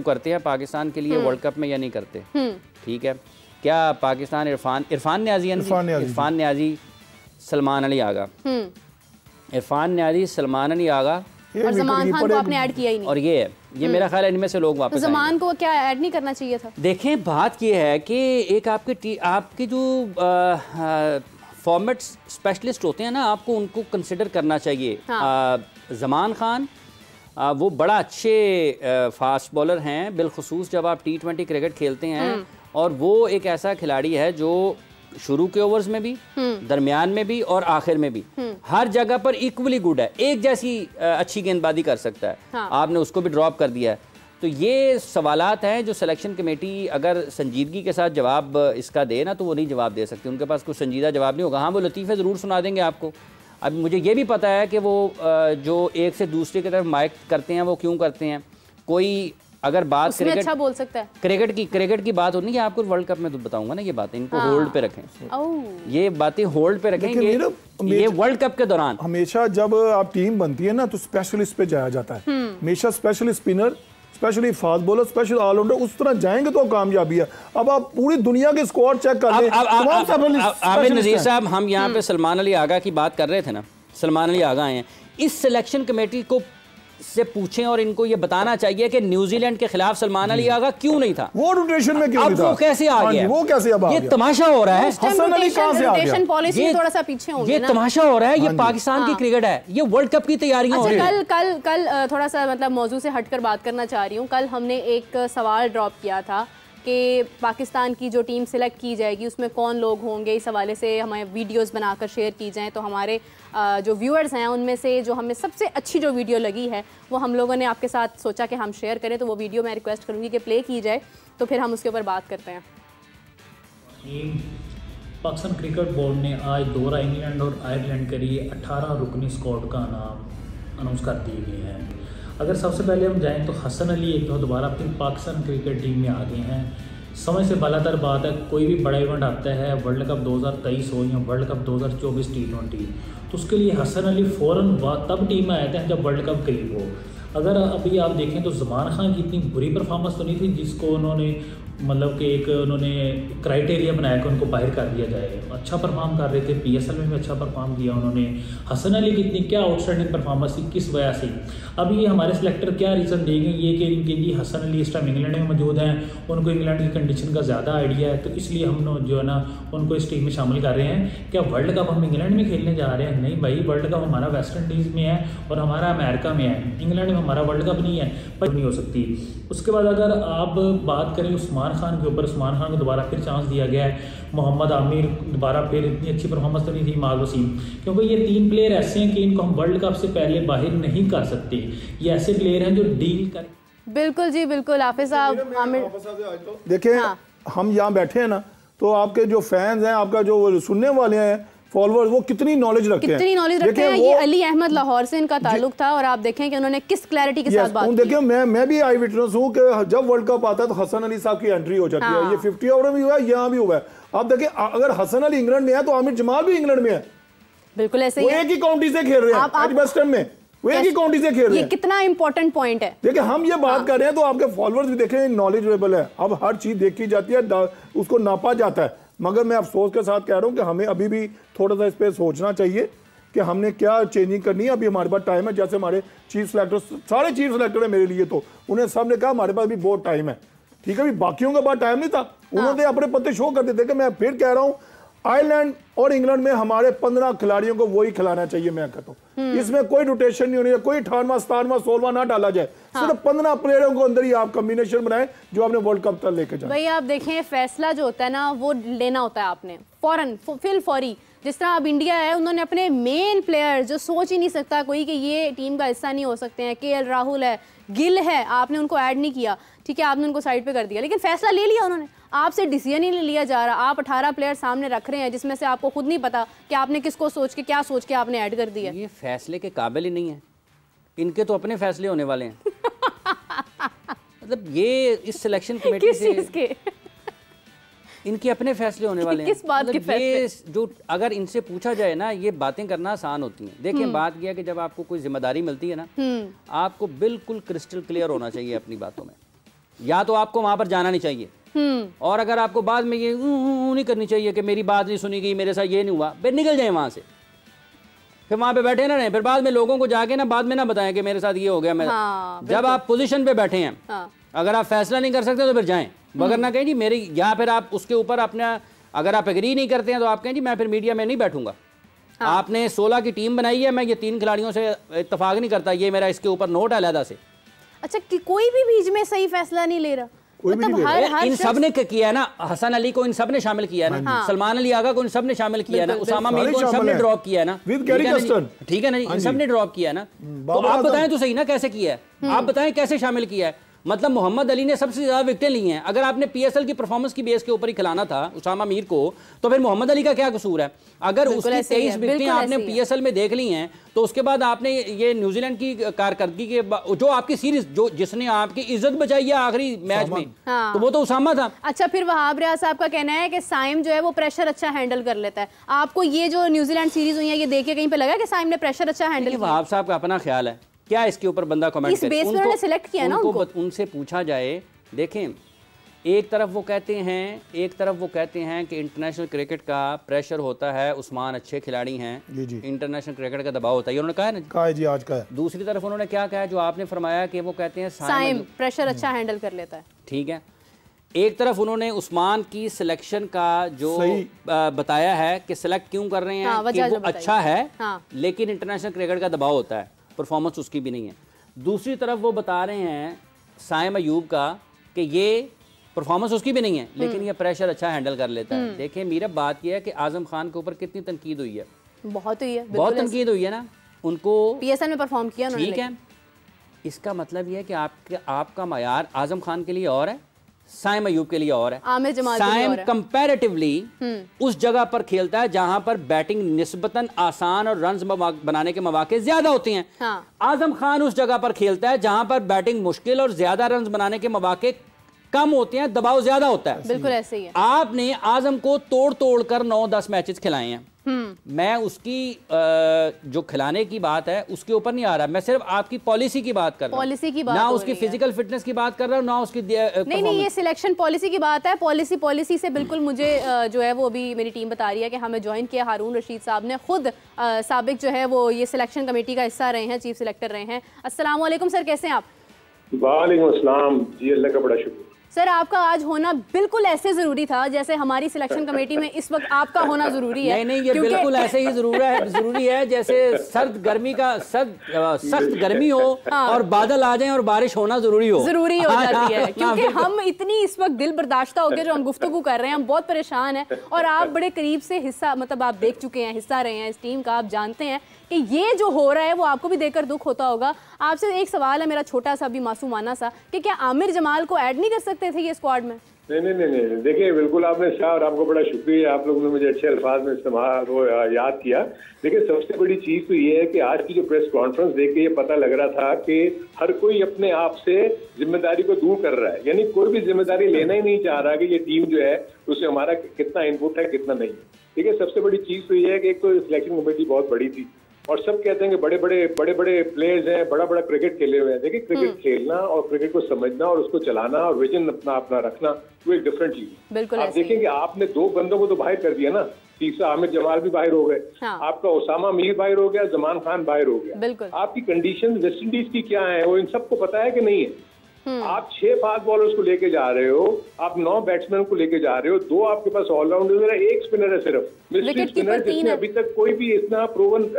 करते हैं पाकिस्तान के लिए वर्ल्ड कप में या नहीं करते? ठीक है, क्या पाकिस्तान इरफान न्याजी सलमान अली आगा, इरफान न्याजी सलमान अली आगा और जमान खान को आपने ऐड किया ही नहीं। और ये मेरा ख्याल है इनमें से लोग वापस जमान को क्या ऐड नहीं करना चाहिए था? देखें, बात ये है कि एक आपके जो फॉर्मेट स्पेशलिस्ट होते हैं ना, आपको उनको कंसिडर करना चाहिए। जमान खान वो बड़ा अच्छे फास्ट बॉलर हैं, बिलखुसूस जब आप T20 क्रिकेट खेलते हैं, और वो एक ऐसा खिलाड़ी है जो शुरू के ओवर्स में भी, दरमियान में भी और आखिर में भी हर जगह पर इक्वली गुड है, एक जैसी अच्छी गेंदबाजी कर सकता है। आपने उसको भी ड्रॉप कर दिया है। तो ये सवालात हैं जो सिलेक्शन कमेटी अगर संजीदगी के साथ जवाब इसका दे ना, तो वो नहीं जवाब दे सकती, उनके पास कोई संजीदा जवाब नहीं होगा। हाँ, वो लतीफ़े ज़रूर सुना देंगे आपको। अब मुझे ये भी पता है कि वो जो एक से दूसरे की तरफ माइक करते हैं वो क्यों करते हैं। कोई अगर बात क्रिकेट अच्छा बोल सकता है, क्रिकेट की बात होनी है, आपको वर्ल्ड कप में तो बताऊंगा ना ये बातें, इनको होल्ड पे रखें, ये बातें होल्ड पे रखें। ये वर्ल्ड कप के दौरान हमेशा जब आप टीम बनती है ना, तो स्पेशलिस्ट पे जाया जाता है। हमेशा specialist spinner, specially fast bowler, special all rounder, उस तरह जाएंगे तो कामयाबी है। अब आप पूरी दुनिया के स्क्वाड चेक कर लें। आमिर नज़ीर साहब, हम यहाँ पे सलमान अली आगा की बात कर रहे थे ना, सलमान अली आगा हैं, इस सिलेक्शन कमेटी को से पूछें और इनको ये बताना चाहिए कि न्यूजीलैंड के खिलाफ सलमान अली आगा क्यों नहीं था, वो रोटेशन में क्यों नहीं था, वो कैसे आ गया, वो कैसे अब आ गया? ये तमाशा हो रहा है। हसन अली कहां से आ गया? पॉलिसी में थोड़ा सा पीछे होंगे ये ना? तमाशा हो रहा है। ये पाकिस्तान की क्रिकेट है, ये वर्ल्ड कप की तैयारियां हो रही हैं। कल थोड़ा सा मतलब मौजू से हटकर बात करना चाह रही हूँ। कल हमने एक सवाल ड्रॉप किया था कि पाकिस्तान की जो टीम सिलेक्ट की जाएगी उसमें कौन लोग होंगे, इस हवाले से हमें वीडियोस बनाकर शेयर की जाएं। तो हमारे जो व्यूअर्स हैं उनमें से जो हमें सबसे अच्छी जो वीडियो लगी है वो हम लोगों ने आपके साथ सोचा कि हम शेयर करें, तो वो वीडियो मैं रिक्वेस्ट करूँगी कि प्ले की जाए, तो फिर हम उसके ऊपर बात करते हैं। पाकिस्तान क्रिकेट बोर्ड ने आज दौरा इंग्लैंड और आयरलैंड के लिए 18 रुकनी स्क्वाड का नाम अनाउंस कर दिए गए हैं। अगर सबसे पहले हम जाएं तो हसन अली एक तो दोबारा फिर पाकिस्तान क्रिकेट टीम में आ गए हैं। समय से बालातर बात है, कोई भी बड़ा इवेंट आता है, वर्ल्ड कप 2023 हो या वर्ल्ड कप 2024 T20, तो उसके लिए हसन अली फ़ौरन तब टीम में आए थे जब वर्ल्ड कप करीब हो। अगर अभी आप देखें तो ज़मान खान की इतनी बुरी परफॉर्मेंस तो नहीं थी जिसको उन्होंने मतलब कि एक उन्होंने क्राइटेरिया बनाया कि उनको बाहर कर दिया जाए। अच्छा परफॉर्म कर रहे थे, PSL में भी अच्छा परफॉर्म किया उन्होंने। हसन अली की इतनी क्या आउटस्टैंडिंग परफॉर्मेंस थी, किस वजह से? अब ये हमारे सिलेक्टर क्या रीज़न देंगे, ये कि इनके जी हसन अली इस टाइम इंग्लैंड में मौजूद हैं, उनको इंग्लैंड की कंडीशन का ज़्यादा आइडिया है, तो इसलिए हम जो है ना उनको इस टीम में शामिल कर रहे हैं। क्या वर्ल्ड कप हम इंग्लैंड में खेलने जा रहे हैं? नहीं भाई, वर्ल्ड कप हमारा वेस्ट इंडीज़ में है और हमारा अमेरिका में है, इंग्लैंड में हमारा वर्ल्ड कप नहीं है, पर नहीं हो सकती। उसके बाद अगर आप बात करें उस्मान खान के ऊपर, उस्मान खान को दोबारा फिर चांस दिया गया है। मोहम्मद आमिर दोबारा फिर इतनी अच्छी परफॉर्मेंस तो नहीं थी, इमाद वसीम, क्योंकि ये 3 प्लेयर ऐसे हैं कि इनको हम वर्ल्ड कप से पहले बाहर नहीं कर सकते। ये ऐसे प्लेयर हैं जो डील कर। बिल्कुल जी बिल्कुल। हाफिज साहब, आमिर देखिए, हम यहाँ बैठे हैं ना, तो आपके जो फैंस हैं, आपका जो सुनने वाले हैं, फॉलोअर्स, वो कितनी नॉलेज रखते हैं, कितनी नॉलेज रखते हैं। ये अली अहमद लाहौर से इनका ताल्लुक था और आप देखें कि उन्होंने किस क्लैरिटी के साथ बात की। देखिए, मैं भी आई विटनेस हूँ कि जब वर्ल्ड कप आता है तो हसन अली साहब की एंट्री हो जाती है। ये 50 ओवर में भी हुआ है, यहाँ भी हुआ है। आप देखिए, अगर हसन अली इंग्लैंड में है तो आमिर जमाल भी इंग्लैंड में है। बिल्कुल ऐसे ही, एक ही काउंटी से खेल रहे हैं एजबेस्टन में, वो एक ही काउंटी से खेल रहे हैं। ये कितना इंपॉर्टेंट पॉइंट है। देखिए, हम ये बात कर रहे हैं तो आपके फॉलोअर्स भी देखें नॉलेजेबल है। अब हर चीज देखी जाती है, उसको नापा जाता है, मगर मैं अफसोस के साथ कह रहा हूं कि हमें अभी भी थोड़ा सा इस पर सोचना चाहिए कि हमने क्या चेंजिंग करनी है। अभी हमारे पास टाइम है, जैसे हमारे चीफ सेलेक्टर, सारे चीफ सेलेक्टर है मेरे लिए, तो उन्हें सब ने कहा हमारे पास भी बहुत टाइम है। ठीक है, अभी बाकियों के पास टाइम नहीं था, उन्होंने अपने पत्ते शो कर देते। कि मैं फिर कह रहा हूं, आयरलैंड और इंग्लैंड में हमारे 15 खिलाड़ियों को वही खिलाना चाहिए। मैं कहता हूँ इसमें कोई रोटेशन नहीं होनी है, कोई 18वां 17वां 16वां ना डाला जाए। सिर्फ 15 प्लेयरों को अंदर ही आप कॉम्बिनेशन बनाए जो आपने वर्ल्ड कप तक लेकर जाए। भाई आप देखें, फैसला जो होता है ना वो लेना होता है आपने फौरन, फौरी। जिस तरह अब इंडिया है, उन्होंने अपने मेन प्लेयर जो सोच ही नहीं सकता कोई कि ये टीम का हिस्सा नहीं हो सकते हैं, KL राहुल है, गिल है, आपने उनको ऐड नहीं किया, ठीक है, आपने उनको साइड पे कर दिया, लेकिन फैसला ले लिया उन्होंने। आपसे डिसीजन ही नहीं लिया जा रहा। आप 18 प्लेयर सामने रख रहे हैं जिसमें से आपको खुद नहीं पता कि आपने किसको सोच के, क्या सोच के आपने ऐड कर दिया। ये फैसले के काबिल ही नहीं है, इनके तो अपने फैसले होने वाले हैं। मतलब ये इस सिलेक्शन कमेटी से इनके अपने फैसले होने वाले हैं। किस बात के फैसले? ये जो अगर इनसे पूछा जाए ना, ये बातें करना आसान होती हैं। देखें, बात यह है कि जब आपको कोई जिम्मेदारी मिलती है ना, आपको बिल्कुल क्रिस्टल क्लियर होना चाहिए अपनी बातों में। या तो आपको वहां पर जाना नहीं चाहिए, और अगर आपको बाद में ये नहीं करनी चाहिए कि मेरी बात नहीं सुनी गई, मेरे साथ ये नहीं हुआ, फिर निकल जाए वहां से, फिर वहां पे बैठे ना रहे, फिर बाद में लोगों को जाके ना बाद में ना बताएं कि मेरे साथ ये हो गया। मैं जब आप पोजीशन पे बैठे हैं, अगर आप फैसला नहीं कर सकते तो फिर जाएं, मगर ना कहें जी मेरी, या फिर आप उसके ऊपर अपना, अगर आप एग्री नहीं करते हैं तो आप कहें जी मैं फिर मीडिया में नहीं बैठूंगा। आपने 16 की टीम बनाई है, मैं ये 3 खिलाड़ियों से इत्तेफाक नहीं करता, ये मेरा इसके ऊपर नोट है अलहदा से। अच्छा कि कोई भी बीच में सही फैसला नहीं ले रहा, मतलब हर इन सब ने किया है ना, हसन अली को इन सब ने शामिल किया है ना, सलमान अली आगा को इन सब ने शामिल किया है ना, उसामा मीर को इन सब ने ड्रॉप किया है ना, ठीक है ना, इन सब ने ड्रॉप किया है ना। तो आप बताएं तो सही ना कैसे किया है, आप बताएं कैसे शामिल किया है। मतलब मोहम्मद अली ने सबसे ज्यादा विकेटें ली हैं। अगर आपने पीएसएल की परफॉर्मेंस की बेस के ऊपर ही खिलाना था उसामा मीर को, तो फिर मोहम्मद अली का क्या कसूर है? अगर उसकी 23 विकेटें आपने पीएसएल में देख ली हैं, तो उसके बाद आपने ये न्यूजीलैंड की कारकर्दगी के जो आपकी सीरीज, जो जिसने आपकी इज्जत बचाई है आखिरी मैच में, तो वो तो उसामा था। अच्छा, फिर वहाब रियाज साहब का कहना है कि साइम जो है वो प्रेशर अच्छा हैंडल कर लेता है। आपको ये जो न्यूजीलैंड सीरीज हुई है ये देख के कहीं पे लगा कि साइम ने प्रेशर अच्छा हैंडल किया? वहाब साहब का अपना ख्याल है, क्या इसके ऊपर बंदा कमेंट करे? इस बेस पे उन्होंने सिलेक्ट किया ना उनको। उनसे पूछा जाए, देखें एक तरफ वो कहते हैं कि इंटरनेशनल क्रिकेट का प्रेशर होता है, उस्मान अच्छे खिलाड़ी हैं, इंटरनेशनल क्रिकेट का दबाव होता है, उन्होंने कहा है ना, कहा है जी, आज का है। दूसरी तरफ उन्होंने क्या कहा, जो आपने फरमाया कि वो कहते हैं साइम प्रेशर अच्छा हैंडल कर लेता है। ठीक है, एक तरफ उन्होंने उस्मान की सिलेक्शन का जो बताया है कि सिलेक्ट क्यों कर रहे हैं, कि वो अच्छा है लेकिन इंटरनेशनल क्रिकेट का दबाव होता है, परफॉर्मेंस उसकी भी नहीं है। दूसरी तरफ वो बता रहे हैं साइम अयूब का कि ये परफॉर्मेंस उसकी भी नहीं है लेकिन ये प्रेशर अच्छा हैंडल कर लेता है। देखिए मेरा बात यह है कि आजम खान के ऊपर कितनी तनकीद हुई है, बहुत हुई है, बहुत तनकीद हुई है ना, उनको पीएसएल में परफॉर्म किया उन्होंने, ठीक है। इसका मतलब ये है कि आपका मयार आजम खान के लिए और है, साइम अयूब के लिए और है। आमिर जमाल साइम कंपैरेटिवली उस जगह पर खेलता है जहां पर बैटिंग निस्बतन आसान और रन्स बनाने के मौके ज्यादा होते हैं। आजम खान उस जगह पर खेलता है जहां पर बैटिंग मुश्किल और ज्यादा रन्स बनाने के मौके कम होते हैं, दबाव ज्यादा होता है। बिल्कुल ऐसे ही है। आपने आजम को तोड़ तोड़ कर 9-10 मैचेस खिलाए हैं। मैं उसकी जो खिलाने की बात है उसके ऊपर नहीं आ रहा, मैं सिर्फ आपकी पॉलिसी की बात कर रहा हूं, पॉलिसी की बात, ना उसकी फिजिकल फिटनेस की बात कर रहा हूं, ना उसकी नहीं, ये सिलेक्शन पॉलिसी की बात है। पॉलिसी से बिल्कुल मुझे जो है वो अभी मेरी टीम बता रही है कि हमें ज्वाइन किया हारून रशीद साहब ने, खुद साबिक जो है वो ये सिलेक्शन कमेटी का हिस्सा रहे हैं, चीफ सिलेक्टर रहे हैं। अस्सलाम वालेकुम सर, कैसे हैं आप? वालेकुम अस्सलाम जी, अल्लाह का बड़ा शुक्र। सर आपका आज होना बिल्कुल ऐसे जरूरी था जैसे हमारी सिलेक्शन कमेटी में इस वक्त आपका होना जरूरी है। नहीं, ये बिल्कुल ऐसे ही जरूरी है जैसे सख्त गर्मी हो और बादल आ जाएं और बारिश होना जरूरी हो जाती है, क्योंकि हम इतनी इस वक्त दिल बर्दाश्ता हो गए जो हम गुफ्तगू कर रहे हैं, हम बहुत परेशान हैं और आप बड़े करीब से हिस्सा, मतलब आप देख चुके हैं, हिस्सा रहे हैं इस टीम का, आप जानते हैं कि ये जो हो रहा है वो आपको भी देखकर दुख होता होगा। आपसे एक सवाल है मेरा छोटा सा भी मासूमाना सा, कि क्या आमिर जमाल को ऐड नहीं कर सकते थे ये स्क्वाड में? नहीं, देखिए बिल्कुल आपने शाह, और आपको बड़ा शुक्रिया, आप लोगों ने मुझे अच्छे अल्फाज में इस्तेमाल वो याद किया। लेकिन सबसे बड़ी चीज तो ये है कि आज की जो प्रेस कॉन्फ्रेंस देख के ये पता लग रहा था कि हर कोई अपने आप से जिम्मेदारी को दूर कर रहा है, यानी कोई भी जिम्मेदारी लेना ही नहीं चाह रहा कि ये टीम जो है उसमें हमारा कितना इनपुट है कितना नहीं। ठीक है, सबसे बड़ी चीज तो ये है कि एक तो सिलेक्शन कमेटी बहुत बड़ी थी और सब कहते हैं कि बड़े बड़े प्लेयर्स हैं, बड़ा क्रिकेट खेले हुए हैं। देखिए क्रिकेट खेलना और क्रिकेट को समझना और उसको चलाना और विजन अपना रखना वो एक डिफरेंट चीज है। आप देखेंगे आपने 2 बंदों को तो बाहर कर दिया ना, तीसरा आमिर जमाल भी बाहर हो गए, आपका उसामा मीर बाहर हो गया, जमान खान बाहर हो गया। आपकी कंडीशन वेस्ट इंडीज की क्या है वो इन सबको पता है कि नहीं है? आप 6 फास्ट बॉलर्स को लेके जा रहे हो, आप 9 बैट्समैन को लेके जा रहे हो, 2 आपके पास ऑलराउंडर है, 1 स्पिनर है सिर्फ, मिस्ट्री स्पिनर, जिसने अभी तक कोई भी इतना प्रूवन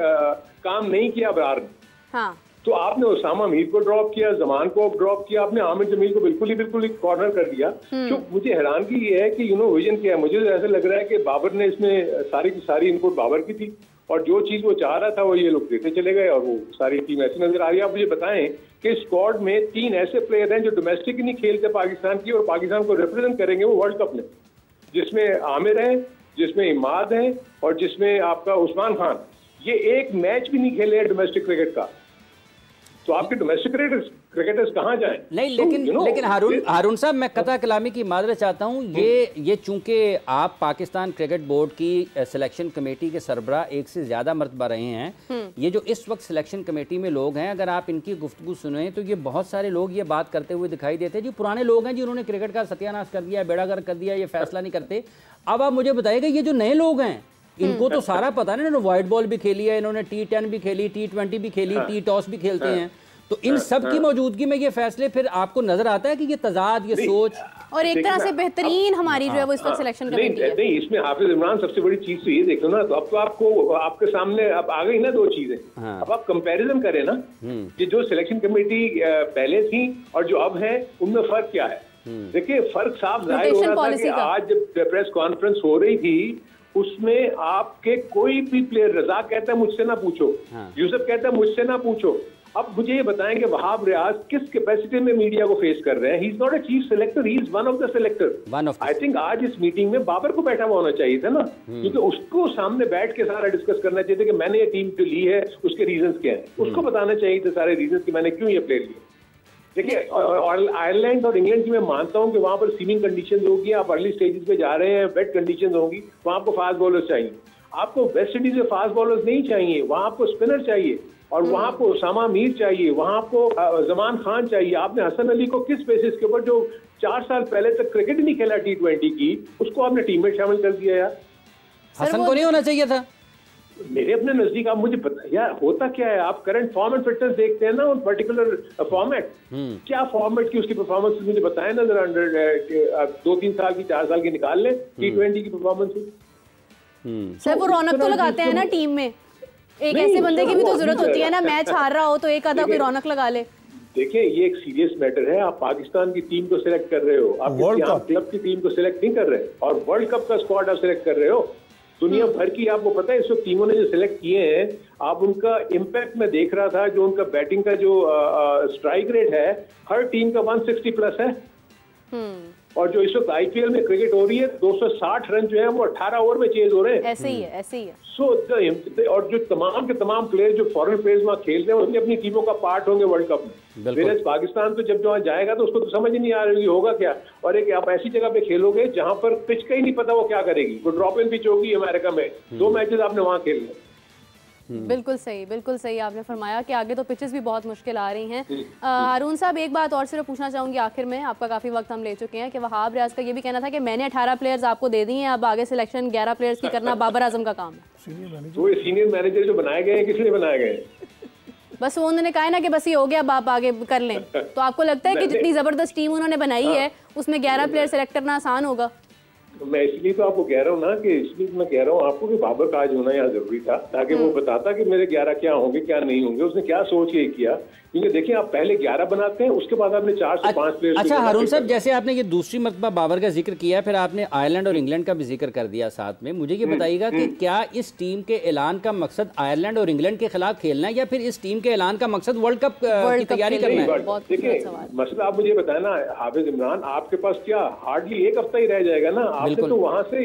काम नहीं किया बरार ने। तो आपने उसामा मीर को ड्रॉप किया, जमान को ड्रॉप किया, आपने आमिर जमील को बिल्कुल कॉर्नर कर दिया। जो मुझे हैरानगी ये है कि विजन क्या है, मुझे ऐसा लग रहा है कि बाबर ने इसमें सारी की सारी इनपुट बाबर की थी और जो चीज वो चाह रहा था वो ये लोग देते चले गए और वो सारी टीम ऐसी नजर आ रही है। आप मुझे बताएं कि स्क्वाड में 3 ऐसे प्लेयर हैं जो डोमेस्टिक नहीं खेलते पाकिस्तान की और पाकिस्तान को रिप्रेजेंट करेंगे वो वर्ल्ड कप में, जिसमें आमिर है, जिसमें इमाद है और जिसमें आपका उस्मान खान। ये एक मैच भी नहीं खेले हैं डोमेस्टिक क्रिकेट का। तो आपके डोमेस्टिक क्रिकेटर्स कहाँ जाएं? नहीं, लेकिन हारून साहब, मैं कता कलामी की माजरत चाहता हूँ। ये चूंकि आप पाकिस्तान क्रिकेट बोर्ड की सिलेक्शन कमेटी के सरबराह एक से ज़्यादा मरतबा रहे हैं, ये जो इस वक्त सिलेक्शन कमेटी में लोग हैं, अगर आप इनकी गुफ्तगू सुने तो ये बहुत सारे लोग ये बात करते हुए दिखाई देते हैं, जो पुराने लोग हैं जिन्होंने क्रिकेट का सत्यानाश कर दिया, बेड़ागर्क कर दिया, ये फैसला नहीं करते। अब आप मुझे बताइएगा, ये जो नए लोग हैं इनको तो सारा पता है ना, इन्होंने वाइट बॉल भी खेली है, इन्होंने T10 भी खेली, T20 भी खेली, टी टॉस भी खेलते हैं, तो इन सब की मौजूदगी में ये फैसले फिर आपको नजर आता है कि ये तजाद, ये सोच और एक तरह से बेहतरीन हमारी जो है वो इस वक्त सिलेक्शन कमेटी है। नहीं, इसमें हाफिज इमरान सबसे बड़ी चीज तो ये देखो ना, तो अब तो आपको आपके सामने अब आ गई ना दो चीजें। अब आप कंपैरिजन करें ना कि जो सिलेक्शन कमेटी पहले थी और जो अब है, उनमें फर्क क्या है। देखिए, फर्क साफ जाहिर हो रहा था कि आज जब प्रेस कॉन्फ्रेंस हो रही थी उसमें आपके कोई भी प्लेयर, रजा कहता है मुझसे ना पूछो, यूसुफ कहता है मुझसे ना पूछो। अब मुझे ये बताएं कि वहाब रियाज किस कैपेसिटी में मीडिया को फेस कर रहे हैं। He is not a chief selector, he is one of the selector. I think आज इस मीटिंग में बाबर को बैठा हुआ होना चाहिए था ना, क्योंकि उसको सामने बैठ के सारा डिस्कस करना चाहिए था कि मैंने ये टीम जो ली है उसके रीजंस क्या है। उसको बताना चाहिए थे सारे रीजंस कि मैंने क्यों ये प्लेयर लिया। देखिए, आयरलैंड और इंग्लैंड की मैं मानता हूं कि वहां पर सीमिंग कंडीशंस होगी, आप अर्ली स्टेजेस पे जा रहे हैं, वेट कंडीशंस होंगी, वहां आपको फास्ट बॉलर्स चाहिए। आपको वेस्ट इंडीज में फास्ट बॉलर्स नहीं चाहिए, वहां आपको स्पिनर चाहिए, और वहां आपको उसामा मीर चाहिए, वहां आपको जमान खान चाहिए। आपने हसन अली को किस बेसिस के ऊपर, जो 4 साल पहले तक क्रिकेट नहीं खेला T20 की, उसको आपने टीम में शामिल कर दिया यार। हसन को नहीं होना चाहिए था मेरे अपने नजदीक। आप मुझे पता यार होता क्या है, आप करंट फॉर्म एंड फिटनेस देखते हैं ना, उन पर्टिकुलर फॉर्मेट, क्या फॉर्मेट की उसकी परफॉर्मेंस मुझे बताएं ना जरा। अंडर 2-3 साल की, 4 साल की निकाल लें T20 की परफॉर्मेंस। सर वो रौनक तो लगाते हैं ना टीम में, एक ऐसे बंदे की भी तो जरूरत होती है ना, मैच हार रहा हो तो एक आधा कोई रौनक लगा ले। देखिए, ये एक सीरियस मैटर है। आप पाकिस्तान की टीम को सिलेक्ट कर रहे हो, आप क्लब की टीम को सिलेक्ट नहीं कर रहे, और वर्ल्ड कप का स्क्वाड आप सिलेक्ट कर रहे हो। दुनिया भर की आपको पता है इस वक्त टीमों ने जो सिलेक्ट किए हैं, आप उनका इम्पैक्ट में देख रहा था, जो उनका बैटिंग का जो स्ट्राइक रेट है, हर टीम का 160 प्लस है। और जो इस वक्त IPL में क्रिकेट हो रही है, 260 रन जो है वो 18 ओवर में चेज हो रहे हैं। ऐसे ही है, ऐसे ही है। और जो तमाम के तमाम प्लेयर जो फॉरेन प्लेयर्स वहाँ खेल रहे हैं, उनकी अपनी टीमों का पार्ट होंगे वर्ल्ड कप में। वेरएज पाकिस्तान तो जब वहाँ जाएगा तो उसको तो समझ ही नहीं आ रही होगा क्या। और एक आप ऐसी जगह पे खेलोगे जहाँ पर पिच का ही नहीं पता वो क्या करेगी। वो ड्रॉप इन पिच होगी अमेरिका में, 2 मैचेस आपने वहाँ खेलने। बिल्कुल सही आपने फरमाया कि आगे तो पिचेस भी बहुत मुश्किल आ रही हैं। हारून साहब, एक बात और सिर्फ पूछना चाहूँगी आखिर में, आपका काफ़ी वक्त हम ले चुके हैं, कि वहाब रियाज का ये भी कहना था कि मैंने 18 प्लेयर्स आपको दे दिए हैं, अब आगे सिलेक्शन 11 प्लेयर्स की करना बाबर आजम का काम है। तो ये सीनियर मैनेजर जो बनाए गए हैं, किसने बनाए गए? बस वो उन्होंने कहा ना कि बस ये हो गया, अब आप आगे कर लें। तो आपको लगता है कि जितनी ज़बरदस्त टीम उन्होंने बनाई है उसमें 11 प्लेयर सेलेक्ट करना आसान होगा? मैं इसलिए तो आपको कह रहा हूँ ना, कि इसलिए मैं कह रहा हूँ आपको कि बाबर का आज होना यहाँ जरूरी था, ताकि वो बताता कि मेरे 11 क्या होंगे क्या नहीं होंगे। उसने क्या सोच के किया, क्योंकि देखिए आप पहले 11 बनाते हैं, उसके बाद आपने 4 से 5 प्लेयर। अच्छा हारून साहब, जैसे आपने ये दूसरी मरतबा बाबर का जिक्र किया, फिर आपने आयरलैंड और इंग्लैंड का भी जिक्र कर दिया साथ में, मुझे ये बताइएगा कि क्या इस टीम के ऐलान का मकसद आयरलैंड और इंग्लैंड के खिलाफ खेलना है, या फिर इस टीम के ऐलान का मकसद वर्ल्ड कप की तैयारी करना है? देखिए मसला आप मुझे बताया ना हाफिज इमरान, आपके पास क्या हार्डली 1 हफ्ता ही रह जाएगा ना, आपने तो वहां से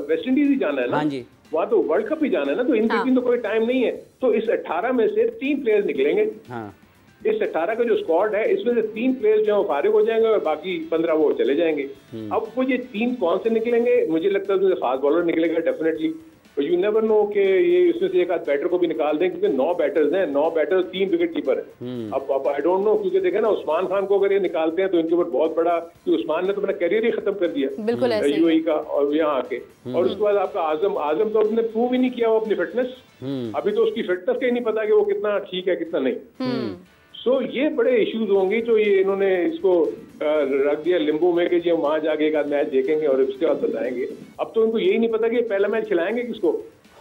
वेस्ट इंडीज ही जाना है ना। हाँ जी, वहाँ तो वर्ल्ड कप ही जाना है ना, तो इन बिटवीन तो कोई टाइम नहीं है। तो इस 18 में से 3 प्लेयर्स निकलेंगे। इस 18 का जो स्क्वाड है, इसमें से 3 प्लेयर्स जो फारिग हो जाएंगे और बाकी 15 वो चले जाएंगे। अब वो ये 3 कौन से निकलेंगे? मुझे लगता है उसमें फास्ट बॉलर निकलेगा डेफिनेटली। यू नेवर नो कि ये इसमें से एक आध बैटर को भी निकाल दें, क्योंकि 9 बैटर्स हैं, 9 बैटर 3 विकेट कीपर है। अब आई डोंट नो, क्योंकि देखे ना उस्मान खान को अगर ये निकालते हैं तो इनके ऊपर बहुत बड़ा, कि उस्मान ने तो अपना करियर ही खत्म कर दिया UAE का और यहाँ आके। और उसके बाद आपका आजम तो अपने प्रूव ही नहीं किया वो अपनी फिटनेस, अभी तो उसकी फिटनेस का ही नहीं पता कि वो कितना ठीक है कितना नहीं। सो ये बड़े इश्यूज होंगे जो ये इन्होंने इसको रख दिया लिम्बो में, कि जो वहां जाके एक आध मैच देखेंगे और उसके बाद बताएंगे। अब तो उनको यही नहीं पता कि पहला मैच खिलाएंगे किसको।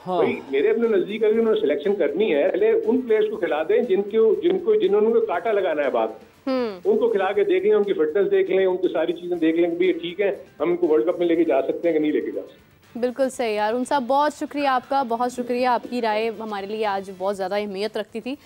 भाई मेरे अपने नजदीक अगर उन्होंने सिलेक्शन करनी है, पहले उन प्लेयर्स को खिला दें जिन्होंने कांटा लगाना है बात, उनको खिला के देख लें, उनकी फिटनेस देख लें, उनकी सारी चीजें देख लें कि ठीक है हम इनको वर्ल्ड कप में लेके जा सकते हैं कि नहीं लेके जा सकते। बिल्कुल सही यार, उन साहब बहुत शुक्रिया आपका, बहुत शुक्रिया। आपकी राय हमारे लिए आज बहुत ज़्यादा अहमियत रखती थी।